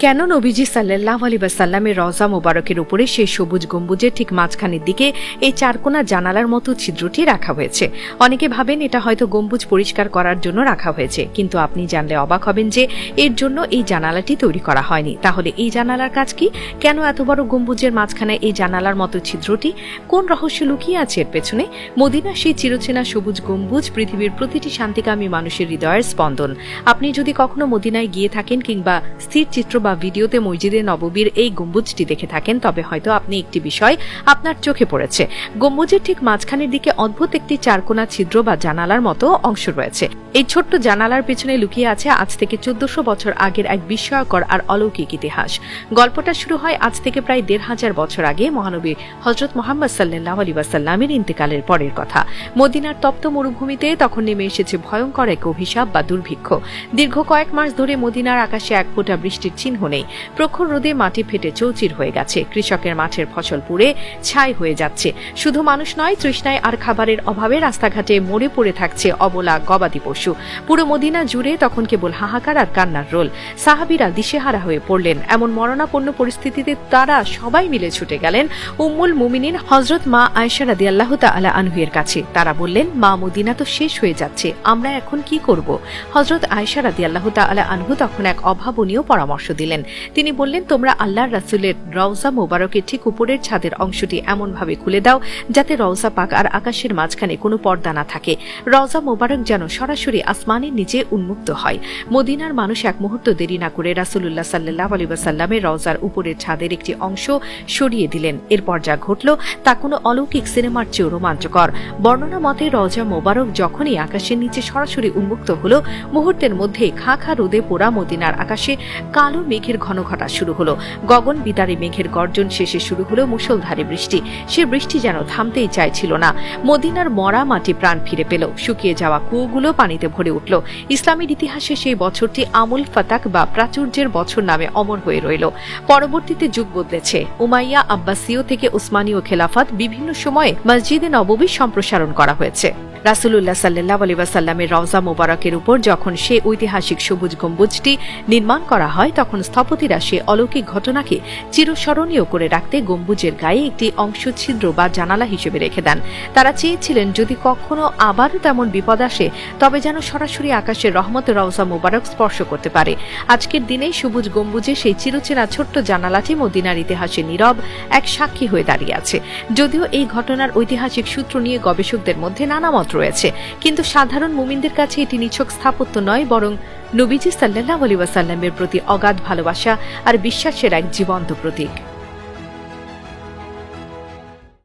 কেন নবীজি সাল্লাল্লাহু আলাইহি ওয়াসাল্লামের রওজা মোবারকের উপরে সেই সবুজ গম্বুজের ঠিক মাঝখানের দিকে এই চারকোনা জানালার মতো ছিদ্রটি রাখা হয়েছে? অনেকে ভাবেন এটা হয়তো গম্বুজ পরিষ্কার করার জন্য রাখা হয়েছে, কিন্তু আপনি জানলে অবাক হবেন যে এর জন্য এই জানালাটি তৈরি করা হয়নি। তাহলে এই জানালার কাজ কি? কেন এত বড় গম্বুজের মাঝখানে এই জানালার মতো ছিদ্রটি? কোন রহস্য লুকিয়ে আছে এর পেছনে? মদিনার সেই চিরচেনা সবুজ গম্বুজ পৃথিবীর প্রতিটি শান্তিকামী মানুষের হৃদয়ের স্পন্দন। আপনি যদি কখনো মদিনায় গিয়ে থাকেন কিংবা স্থির চিত্র বা ভিডিওতে মসজিদে নববীর এই গম্বুজটি দেখে থাকেন, তবে হয়তো আপনি একটি বিষয় আপনার চোখে পড়েছে। গম্বুজের ঠিক মাঝখানের দিকে অদ্ভুত একটি চারকোনা ছিদ্র বা জানালার মতো অংশ রয়েছে। এই ছোট্ট জানালার পেছনে লুকিয়ে আছে আজ থেকে 1400 বছর আগের এক বিস্ময়কর আর অলৌকিক ইতিহাস। গল্পটা শুরু হয় আজ থেকে প্রায় 1500 বছর আগে মহানবী হযরত মুহাম্মদ সাল্লাল্লাহু আলাইহি ওয়াসাল্লামের ইন্তেকালের পরের কথা। মদিনার তপ্ত মরুভূমিতে তখন নেমে এসেছে ভয়ঙ্কর এক অভিশাপ বা দুর্ভিক্ষ। দীর্ঘ কয়েক মাস ধরে মদিনার আকাশে এক ফোঁটা বৃষ্টির চিহ্ন নেই। প্রখর রোদে মাটি ফেটে চৌচির হয়ে গেছে, কৃষকের মাঠের ফসল পুড়ে ছাই হয়ে যাচ্ছে। শুধু মানুষ নয়, তৃষ্ণায় আর খাবারের অভাবে রাস্তাঘাটে মরে পড়ে থাকছে অবলা গবাদি পশু। পুরো মদিনা জুড়ে তখন কেবল হাহাকার আর কান্নার রোল। সাহাবীরা দিশেহারা হয়ে পড়লেন। এমন মরণাপন্ন পরিস্থিতিতে তারা সবাই মিলে ছুটে গেলেন উম্মুল মুমিনিন হযরত মা আয়েশা রাদিয়াল্লাহু তাআলা আনহুয়ের কাছে। তারা বললেন, মা, মদিনা তো শেষ হয়ে যাচ্ছে, আমরা এখন কি করব? হযরত আয়েশা রাদিয়াল্লাহু তাআলা আনহু তখন এক অভাবনীয় পরামর্শ দিলেন। তিনি বললেন, তোমরা আল্লাহর রাসূলের রওজা মোবারকের ঠিক উপরের ছাদের অংশটি এমনভাবে খুলে দাও যাতে রওজা পাক আর আকাশের মাঝখানে কোনো পর্দা না থাকে। রওজা মোবারক যেন সরাসরি আসমানের নিচে উন্মুক্ত হয়। মদিনার মানুষ এক মুহূর্ত দেরি না করে রাসূলুল্লাহ সাল্লাল্লাহু আলাইহি ওয়াসাল্লামের রওজার উপরের ছাদের একটি অংশ সরিয়ে দিলেন। এরপর যা ঘটল তা কোনো অলৌকিক সিনেমার চেয়েও রোমাঞ্চকর। বর্ণনা মতে রওজা মোবারক যখনই আকাশের নিচে সরাসরি উন্মুক্ত হলো, মুহূর্তের মধ্যে খা খা রোদে পোড়া মদিনার আকাশে কালো মেঘের ঘন ঘটা শুরু হলো। গগন বিদারী মেঘের গর্জন শেষে শুরু হলো মুষলধারে বৃষ্টি। সে বৃষ্টি যেন থামতেই চাইছিল না। মদিনার মরা মাটি প্রাণ ফিরে পেল। শুকিয়ে যাওয়া কুয়োগুলো পানিতে ভরে উঠল। ইসলামের ইতিহাসে সেই বছরটি আমুল ফাতাক বা প্রাচুর্যের বছর নামে অমর হয়ে রইল। পরবর্তীতে যুগ বদলেছে। উমাইয়া, আব্বাসীয় থেকে উসমানীয় খেলাফত, বিভিন্ন সময়ে মসজিদে নববী সম্প্রসারণ করা হয়েছে। রাসূলুল্লাহ সাল্লাল্লাহু আলাইহি ওয়াসাল্লামের রওজা মোবারকের উপর যখন সে ঐতিহাসিক সবুজ গম্বুজটি নির্মাণ করা হয়, তখন স্থপতিরা সে অলৌকিক ঘটনাকে চিরস্মরণীয় করে রাখতে গম্বুজের গায়ে একটি অংশ ছিদ্র বা জানালা হিসেবে রেখে দেন। তারা চেয়েছিলেন যদি কখনো আবারও তেমন বিপদ আসে, তবে যেন সরাসরি আকাশের রহমত রওজা মোবারক স্পর্শ করতে পারে। আজকের দিনে সবুজ গম্বুজে সেই চিরচেনা ছোট্ট জানালাটি মদিনার ইতিহাসে নীরব এক সাক্ষী হয়ে দাঁড়িয়ে আছে। যদিও এই ঘটনার ঐতিহাসিক সূত্র নিয়ে গবেষকদের মধ্যে নানা মত রয়েছে, কিন্তু সাধারণ মুমিনদের কাছে এটি নিছক স্থাপত্য নয়, বরং নবীজি সাল্লাল্লাহু আলাইহি ওয়াসাল্লামের প্রতি অগাধ ভালোবাসা আর বিশ্বাসের এক জীবন্ত প্রতীক।